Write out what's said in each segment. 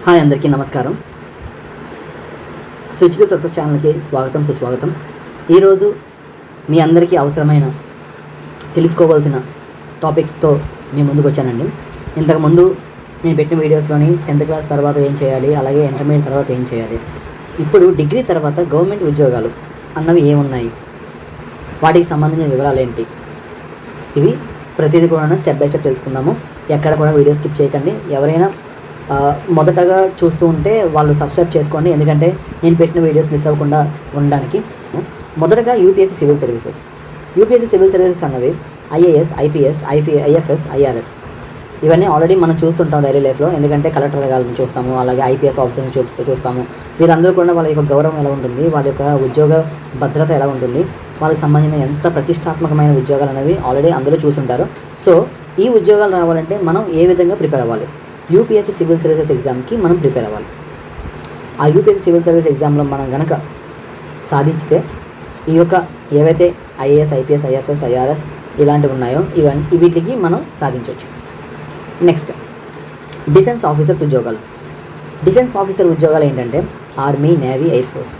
Hi అందరికీ నమస్కారం. Switch to success ఛానల్కి స్వాగతం సుస్వాగతం. ఈరోజు మీ అందరికీ అవసరమైన తెలుసుకోవాల్సిన టాపిక్తో మీ ముందుకు వచ్చానండి. ఇంతకుముందు నేను పెట్టిన వీడియోస్లోని 10th క్లాస్ తర్వాత ఏం చేయాలి, అలాగే ఇంటర్మీడియట్ తర్వాత ఏం చేయాలి, ఇప్పుడు డిగ్రీ తర్వాత గవర్నమెంట్ ఉద్యోగాలు అన్నవి ఏమున్నాయి, వాటికి సంబంధించిన వివరాలు ఏంటి, ఇవి ప్రతిదీ కూడా స్టెప్ బై స్టెప్ తెలుసుకుందాము. ఎక్కడ కూడా వీడియో స్కిప్ చేయకండి. ఎవరైనా మొదటగా చూస్తూ ఉంటే వాళ్ళు సబ్స్క్రైబ్ చేసుకోండి, ఎందుకంటే నేను పెట్టిన వీడియోస్ మిస్ అవ్వకుండా ఉండడానికి. మొదటగా UPSC civil services. UPSC civil services అన్నవి ఐఏఎస్, ఐపీఎస్, ఐఎఫ్ఎస్, ఐఆర్ఎస్ ఇవన్నీ ఆల్రెడీ మనం చూస్తుంటాం డైలీ లైఫ్లో. ఎందుకంటే కలెక్టర్ గారిని చూస్తాము, అలాగే ఐపీఎస్ ఆఫీసర్ని చూస్తాము. వీళ్ళందరూ కూడా వాళ్ళ యొక్క గౌరవం ఎలా ఉంటుంది, వాళ్ళ యొక్క ఉద్యోగ భద్రత ఎలా ఉంటుంది, వాళ్ళకి సంబంధించిన ఎంత ప్రతిష్టాత్మకమైన ఉద్యోగాలు అనేవి ఆల్రెడీ అందరూ చూస్తుంటారు. సో ఈ ఉద్యోగాలు రావాలంటే మనం ఏ విధంగా ప్రిపేర్ అవ్వాలి, యూపీఎస్సీ సివిల్ సర్వీసెస్ ఎగ్జామ్కి మనం ప్రిపేర్ అవ్వాలి. ఆ యూపీఎస్సీ సివిల్ సర్వీస్ ఎగ్జామ్లో మనం కనుక సాధించితే ఈ యొక్క ఏవైతే ఐఏఎస్, ఐపీఎస్, ఐఎఫ్ఎస్, ఐఆర్ఎస్ ఇలాంటివి ఉన్నాయో వీటికి మనం సాధించవచ్చు. నెక్స్ట్, డిఫెన్స్ ఆఫీసర్స్ ఉద్యోగాలు. డిఫెన్స్ ఆఫీసర్ ఉద్యోగాలు ఏంటంటే ఆర్మీ, నేవీ, ఎయిర్ ఫోర్స్.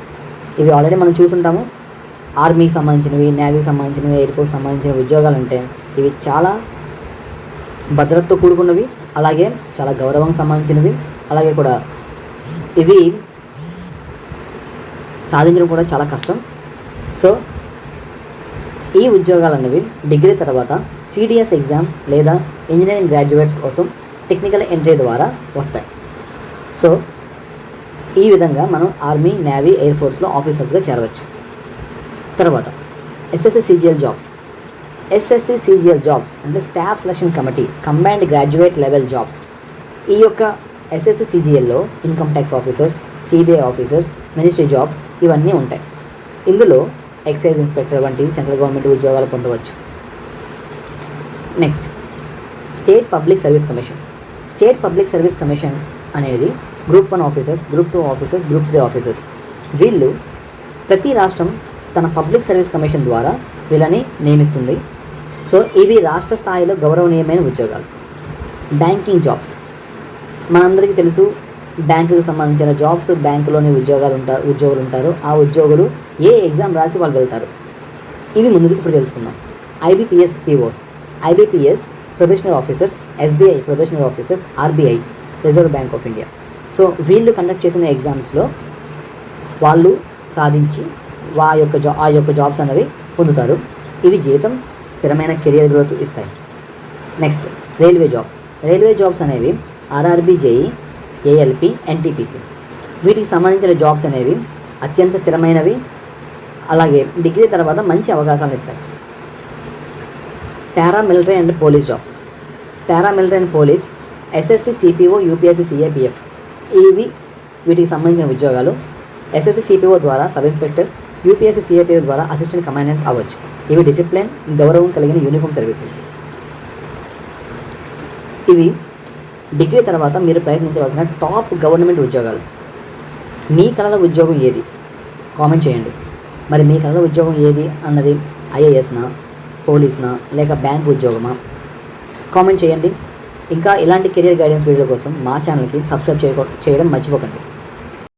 ఇవి ఆల్రెడీ మనం చూసుంటాము. ఆర్మీకి సంబంధించినవి, నేవీకి సంబంధించినవి, ఎయిర్ ఫోర్స్ సంబంధించిన ఉద్యోగాలు అంటే ఇవి చాలా భద్రతతో కూడుకున్నవి, అలాగే చాలా గౌరవం సంబంధించినవి, అలాగే కూడా ఇవి సాధించడం కూడా చాలా కష్టం. సో ఈ ఉద్యోగాలు అనేవి డిగ్రీ తర్వాత సిడిఎస్ ఎగ్జామ్ లేదా ఇంజనీరింగ్ గ్రాడ్యుయేట్స్ కోసం టెక్నికల్ ఎంట్రీ ద్వారా వస్తాయి. సో ఈ విధంగా మనం ఆర్మీ, నేవీ, ఎయిర్ ఫోర్స్లో ఆఫీసర్స్గా చేరవచ్చు. తర్వాత SSC CGL jobs. SSC CGL jobs అంటే staff selection committee combined graduate level jobs. ఈ యొక్క ఎస్ఎస్సి సిజిఎల్లో income tax officers, CBI officers, ministry jobs ఇవన్నీ ఉంటాయి. ఇందులో ఎక్సైజ్ ఇన్స్పెక్టర్ వంటి సెంట్రల్ గవర్నమెంట్ ఉద్యోగాలు పొందవచ్చు. Next, state public service commission. State public service commission అనేది group 1 officers, group 2 officers, group 3 officers. వీళ్ళు ప్రతి రాష్ట్రం తన పబ్లిక్ సర్వీస్ కమిషన్ ద్వారా వీళ్ళని నియమిస్తుంది. సో ఇవి రాష్ట్ర స్థాయిలో గౌరవనీయమైన ఉద్యోగాలు. Banking jobs. మనందరికీ తెలుసు, బ్యాంకుకు సంబంధించిన జాబ్స్, బ్యాంకులోని ఉద్యోగులు ఉంటారు. ఆ ఉద్యోగులు ఏ ఎగ్జామ్ రాసి వాళ్ళు వెళ్తారు, ఇవి ముందు ఇప్పుడు తెలుసుకుందాం. IBPS POs, IBPS probationary officers, SBI probationary officers, RBI reserve bank of India. So వీళ్ళు కండక్ట్ చేసిన ఎగ్జామ్స్లో వాళ్ళు సాధించి ఆ యొక్క జాబ్స్ అనేవి పొందుతారు. ఇవి జీతం, స్థిరమైన కెరియర్ గ్రోత్ ఇస్తాయి. Next, railway jobs. Railway jobs అనేవి ఆర్ఆర్బీ, జేఈ, ఏఎల్పి, ఎన్టీపీసీ. వీటికి సంబంధించిన జాబ్స్ అనేవి అత్యంత స్థిరమైనవి, అలాగే డిగ్రీ తర్వాత మంచి అవకాశాలను ఇస్తాయి. Paramilitary and police jobs. Paramilitary and police, SSC CPO, UPSC CAPF వీటికి సంబంధించిన ఉద్యోగాలు. ఎస్ఎస్సి సిపిఓ ద్వారా సబ్ ఇన్స్పెక్టర్, యూపీఎస్సీ సిఏపిఎఫ్ ద్వారా అసిస్టెంట్ కమాండెంట్ అవ్వచ్చు. ఇవి డిసిప్లిన్, గౌరవం కలిగిన యూనిఫామ్ సర్వీసెస్. ఇవి డిగ్రీ తర్వాత మీరు ప్రయత్నించవలసిన టాప్ గవర్నమెంట్ ఉద్యోగాలు. మీ కలల ఉద్యోగం ఏది కామెంట్ చేయండి. మరి మీ కలల ఉద్యోగం ఏది అన్నది ఐఏఎస్నా, పోలీస్నా, లేక బ్యాంక్ ఉద్యోగమా, కామెంట్ చేయండి. ఇంకా ఇలాంటి కెరియర్ గైడెన్స్ వీడియో కోసం మా ఛానల్కి సబ్స్క్రైబ్ చేయడం మర్చిపోకండి.